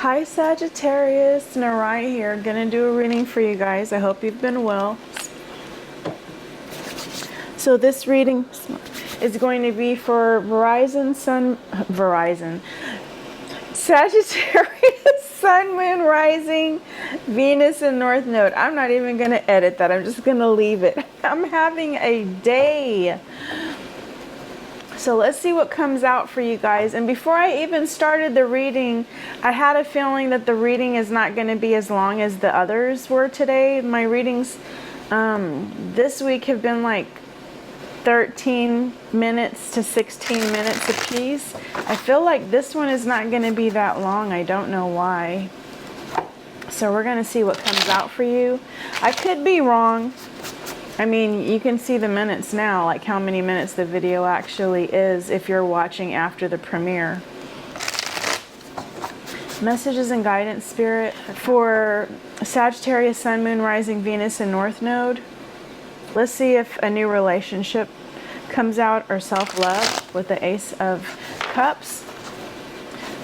Hi Sagittarius, Narai here. Gonna do a reading for you guys. I hope you've been well. So this reading is going to be for Sagittarius, Sun, Moon, Rising, Venus, and North Node. I'm not even gonna edit that. I'm just gonna leave it. I'm having a day. So let's see what comes out for you guys. And before I even started the reading, I had a feeling that the reading is not going to be as long as the others were today. My readings this week have been like 13 minutes to 16 minutes a piece. I feel like this one is not going to be that long. I don't know why. So we're going to see what comes out for you. I could be wrong. I mean, you can see the minutes now, like how many minutes the video actually is if you're watching after the premiere. Messages and guidance, Spirit, for Sagittarius, Sun, Moon, Rising, Venus, and North Node. Let's see if a new relationship comes out or self-love with the Ace of Cups.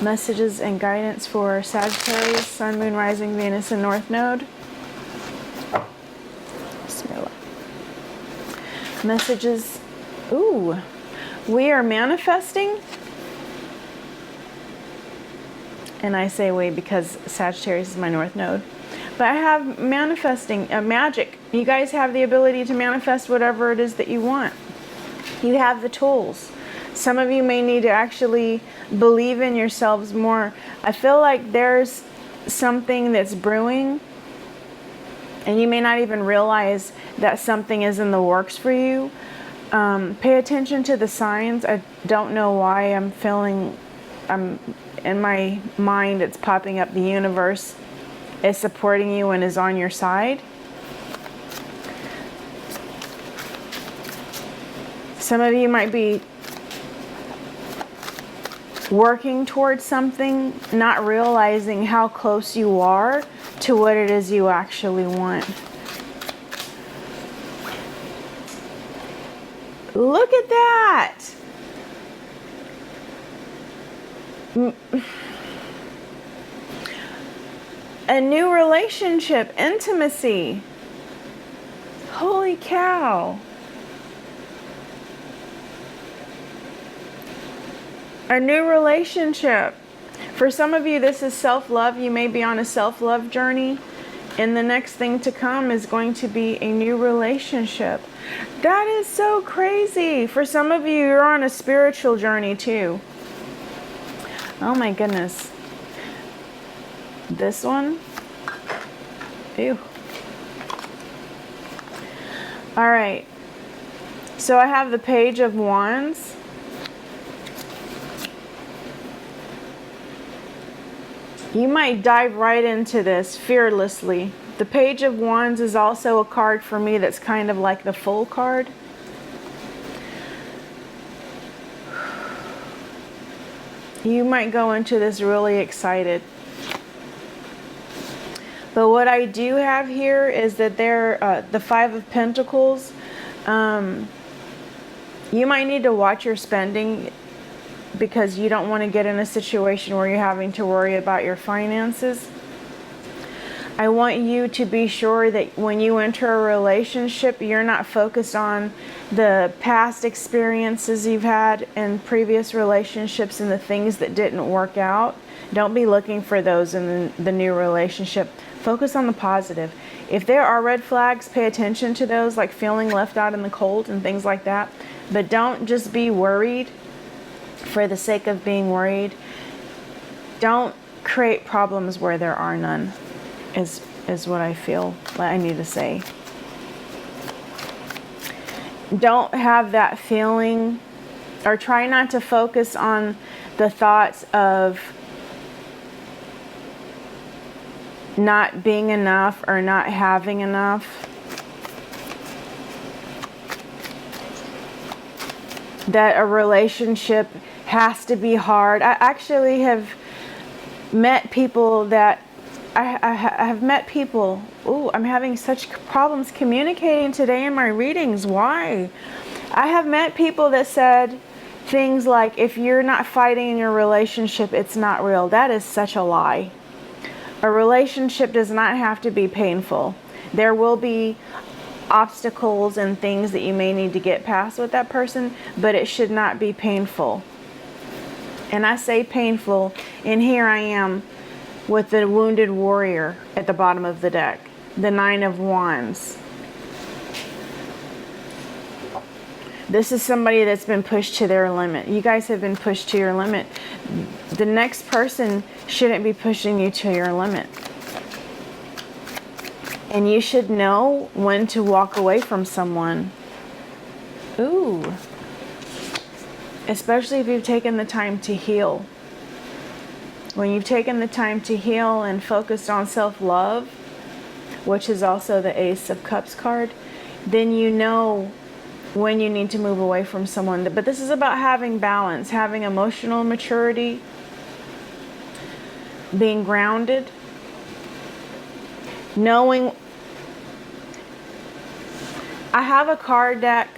Messages and guidance for Sagittarius, Sun, Moon, Rising, Venus, and North Node. Messages. Ooh, we are manifesting. And I say we because Sagittarius is my North Node. But I have manifesting, magic. You guys have the ability to manifest whatever it is that you want. You have the tools. Some of you may need to actually believe in yourselves more. I feel like there's something that's brewing, and you may not even realize that something is in the works for you. Pay attention to the signs. I don't know why I'm feeling, in my mind it's popping up, the universe is supporting you and is on your side. Some of you might be working towards something, not realizing how close you are to what it is you actually want. Look at that! A new relationship, intimacy. Holy cow. A new relationship. For some of you, this is self-love. You may be on a self-love journey, and the next thing to come is going to be a new relationship. That is so crazy. For some of you, you're on a spiritual journey too. Oh my goodness. This one? Ew. All right. So I have the Page of Wands. You might dive right into this fearlessly. The Page of Wands is also a card for me that's kind of like the Fool card. You might go into this really excited. But what I do have here is that the Five of Pentacles. You might need to watch your spending, because you don't want to get in a situation where you're having to worry about your finances. I want you to be sure that when you enter a relationship, you're not focused on the past experiences you've had in previous relationships and the things that didn't work out. Don't be looking for those in the new relationship. Focus on the positive. If there are red flags, pay attention to those, like feeling left out in the cold and things like that. But don't just be worried for the sake of being worried. Don't create problems where there are none, is what I feel like I need to say. Don't have that feeling, or try not to focus on the thoughts of not being enough or not having enough. That a relationship has to be hard. I actually have met people that I have met people. Ooh, I'm having such problems communicating today in my readings. Why? I have met people that said things like, if you're not fighting in your relationship, it's not real. That is such a lie. A relationship does not have to be painful. There will be obstacles and things that you may need to get past with that person, but it should not be painful. And I say painful, and here I am with the wounded warrior at the bottom of the deck, the Nine of Wands. This is somebody that's been pushed to their limit. You guys have been pushed to your limit. The next person shouldn't be pushing you to your limit. And you should know when to walk away from someone. Ooh. Especially if you've taken the time to heal. When you've taken the time to heal and focused on self-love, which is also the Ace of Cups card, then you know when you need to move away from someone. But this is about having balance, having emotional maturity, being grounded, knowing. I have a card deck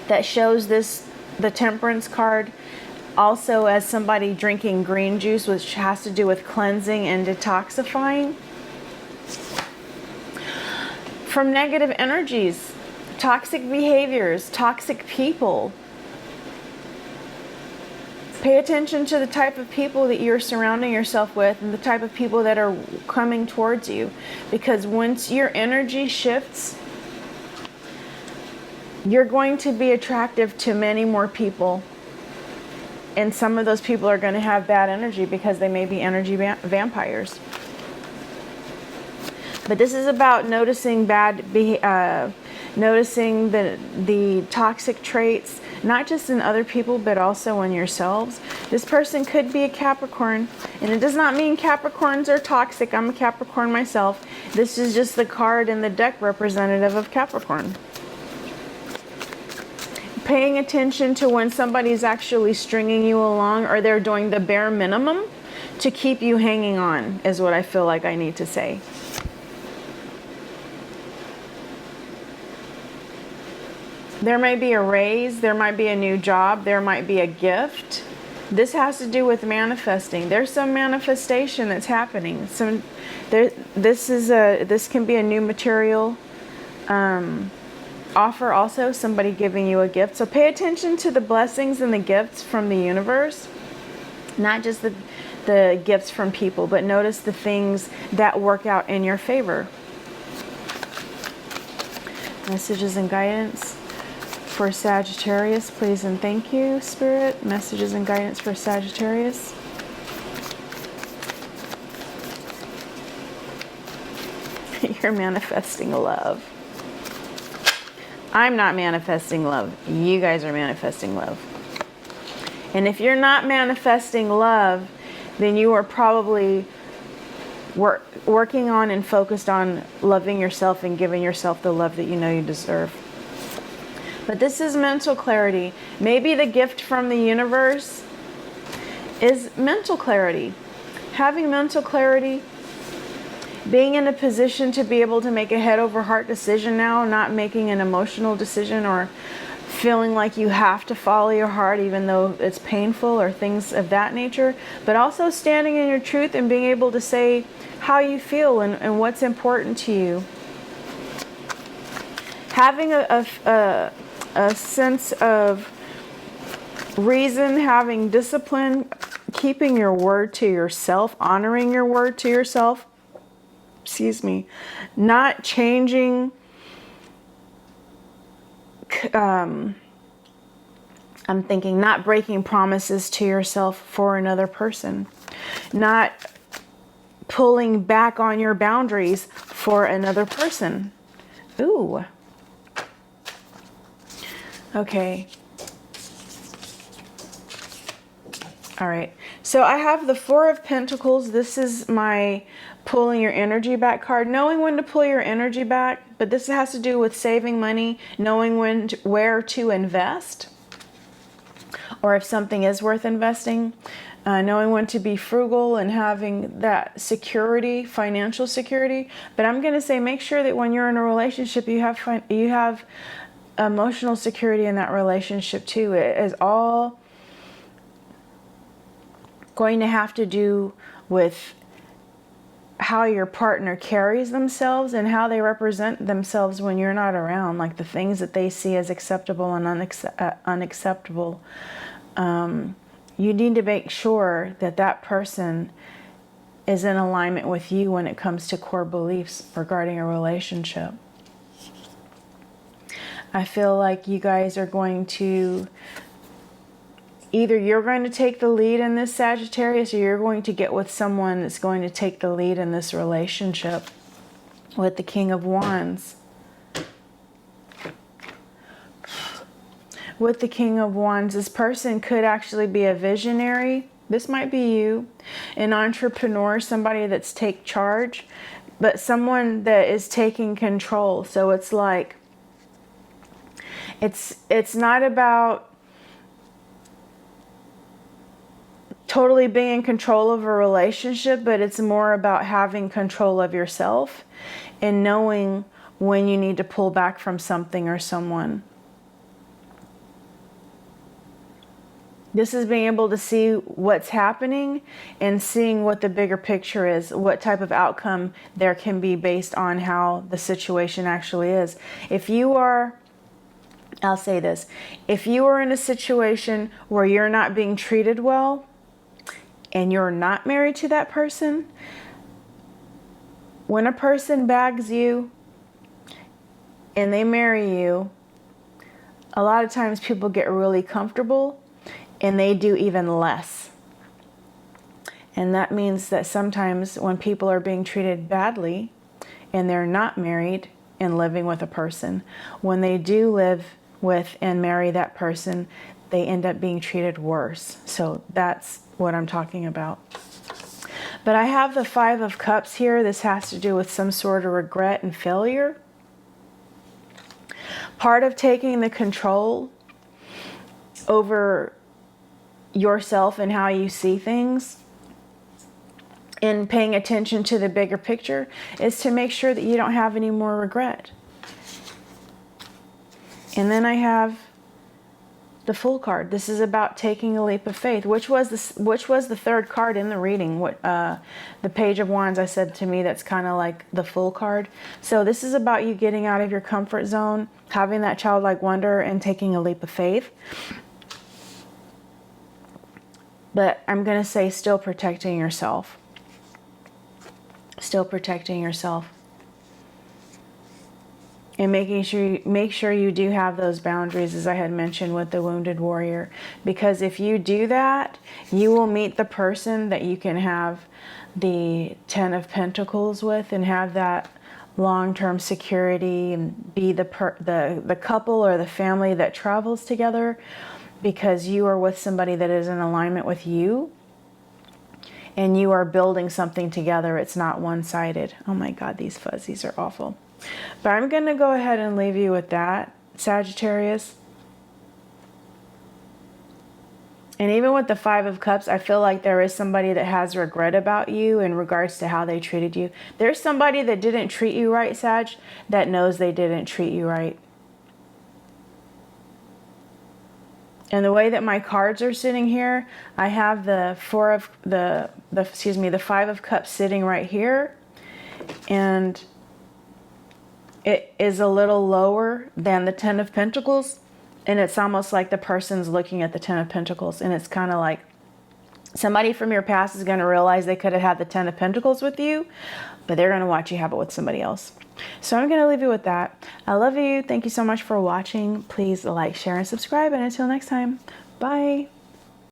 that shows this, the Temperance card, also as somebody drinking green juice, which has to do with cleansing and detoxifying from negative energies, toxic behaviors, toxic people. Pay attention to the type of people that you're surrounding yourself with and the type of people that are coming towards you. Because once your energy shifts, you're going to be attractive to many more people. And some of those people are going to have bad energy because they may be energy vampires. But this is about noticing noticing the toxic traits, not just in other people, but also in yourselves. This person could be a Capricorn, and it does not mean Capricorns are toxic. I'm a Capricorn myself. This is just the card in the deck representative of Capricorn. Paying attention to when somebody's actually stringing you along, or they're doing the bare minimum to keep you hanging on, is what I feel like I need to say. There might be a raise, there might be a new job, there might be a gift. This has to do with manifesting. There's some manifestation that's happening. This can be a new material offer, also somebody giving you a gift. So pay attention to the blessings and the gifts from the universe, not just the gifts from people, but notice the things that work out in your favor. Messages and guidance for Sagittarius, please and thank you, Spirit. Messages and guidance for Sagittarius. You're manifesting love. I'm not manifesting love. You guys are manifesting love. And if you're not manifesting love, then you are probably working on and focused on loving yourself and giving yourself the love that you know you deserve. But this is mental clarity. Maybe the gift from the universe is mental clarity. Having mental clarity, being in a position to be able to make a head over heart decision now, not making an emotional decision or feeling like you have to follow your heart even though it's painful or things of that nature, but also standing in your truth and being able to say how you feel and what's important to you. Having a sense of reason, having discipline, keeping your word to yourself, honoring your word to yourself, not changing, I'm thinking not breaking promises to yourself for another person, not pulling back on your boundaries for another person. Ooh. Okay. All right. So I have the Four of Pentacles. This is my pulling your energy back card, knowing when to pull your energy back, but this has to do with saving money, knowing where to invest, or if something is worth investing, knowing when to be frugal and having that security, financial security. But I'm going to say make sure that when you're in a relationship, you have emotional security in that relationship too. It is all going to have to do with how your partner carries themselves and how they represent themselves when you're not around, like the things that they see as acceptable and unacceptable. You need to make sure that that person is in alignment with you when it comes to core beliefs regarding a relationship. I feel like you guys are going to, either you're going to take the lead in this Sagittarius, or you're going to get with someone that's going to take the lead in this relationship with the King of Wands. With the King of Wands, this person could actually be a visionary. This might be you, an entrepreneur, somebody that's take charge, but someone that is taking control. So it's like, it's not about totally being in control of a relationship, but it's more about having control of yourself and knowing when you need to pull back from something or someone. This is being able to see what's happening and seeing what the bigger picture is, what type of outcome there can be based on how the situation actually is. If you are, I'll say this, if you are in a situation where you're not being treated well and you're not married to that person, when a person bags you and they marry you, a lot of times people get really comfortable and they do even less. And that means that sometimes when people are being treated badly and they're not married and living with a person, when they do live with and marry that person, they end up being treated worse. So that's what I'm talking about. But I have the Five of Cups here. This has to do with some sort of regret and failure. Part of taking the control over yourself and how you see things and paying attention to the bigger picture is to make sure that you don't have any more regret. And then I have the Fool card. This is about taking a leap of faith, which was the third card in the reading. The Page of Wands, I said to me, that's kind of like the Fool card. So this is about you getting out of your comfort zone, having that childlike wonder, and taking a leap of faith. But I'm going to say still protecting yourself. Still protecting yourself. And make sure you do have those boundaries, as I had mentioned with the Wounded Warrior. Because if you do that, you will meet the person that you can have the Ten of Pentacles with and have that long-term security and be the couple or the family that travels together, because you are with somebody that is in alignment with you and you are building something together. It's not one-sided. Oh my God, these fuzzies are awful. But I'm going to go ahead and leave you with that, Sagittarius. And even with the Five of Cups, I feel like there is somebody that has regret about you in regards to how they treated you. There's somebody that didn't treat you right, Sag, that knows they didn't treat you right. And the way that my cards are sitting here, I have the Five of Cups sitting right here, and it is a little lower than the Ten of Pentacles, and it's almost like the person's looking at the Ten of Pentacles, and it's kind of like somebody from your past is going to realize they could have had the Ten of Pentacles with you, but they're going to watch you have it with somebody else. So I'm going to leave you with that. I love you. Thank you so much for watching. Please like, share, and subscribe. And until next time, bye.